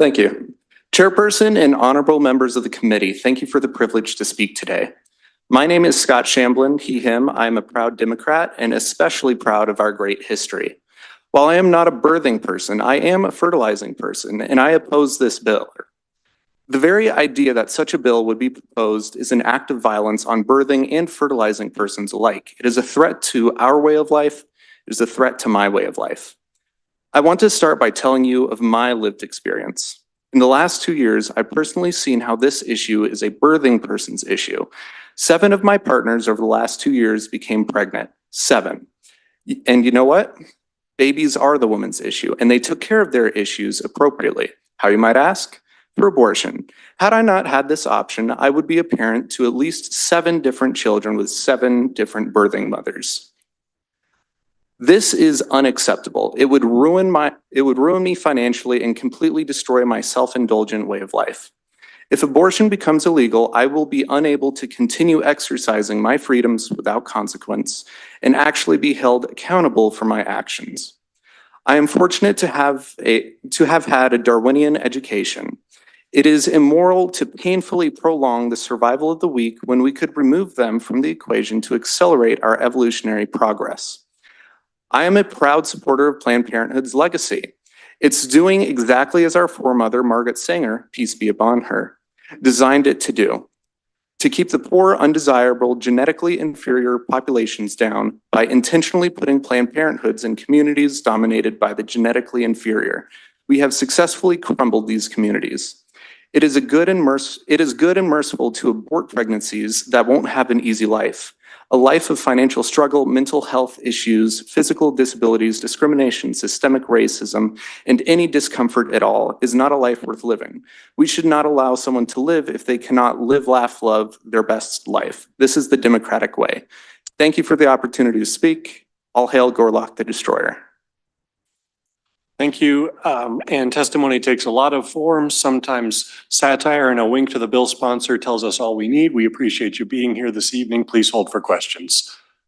Thank you. Chairperson and honorable members of the committee, thank you for the privilege to speak today. My name is Scott Shamblin, he, him. I am a proud Democrat and especially proud of our great history. While I am not a birthing person, I am a fertilizing person, and I oppose this bill. The very idea that such a bill would be proposed is an act of violence on birthing and fertilizing persons alike. It is a threat to our way of life. It is a threat to my way of life. I want to start by telling you of my lived experience. In the last 2 years, I've personally seen how this issue is a birthing person's issue. 7 of my partners over the last 2 years became pregnant. 7. And you know what? Babies are the woman's issue, and they took care of their issues appropriately. How, you might ask? For abortion. Had I not had this option, I would be a parent to at least 7 different children with 7 different birthing mothers. This is unacceptable. It would ruin me financially and completely destroy my self-indulgent way of life. If abortion becomes illegal, I will be unable to continue exercising my freedoms without consequence and actually be held accountable for my actions. I am fortunate to have had a Darwinian education. It is immoral to painfully prolong the survival of the weak when we could remove them from the equation to accelerate our evolutionary progress. I am a proud supporter of Planned Parenthood's legacy. It's doing exactly as our foremother, Margaret Sanger, peace be upon her, designed it to do, to keep the poor, undesirable, genetically inferior populations down by intentionally putting Planned Parenthoods in communities dominated by the genetically inferior. We have successfully crumbled these communities. It is good and merciful to abort pregnancies that won't have an easy life. A life of financial struggle, mental health issues, physical disabilities, discrimination, systemic racism, and any discomfort at all is not a life worth living. We should not allow someone to live if they cannot live, laugh, love their best life. This is the democratic way. Thank you for the opportunity to speak. All hail Gorlock the Destroyer. Thank you. And testimony takes a lot of forms, sometimes satire and a wink to the bill sponsor tells us all we need. We appreciate you being here this evening. Please hold for questions.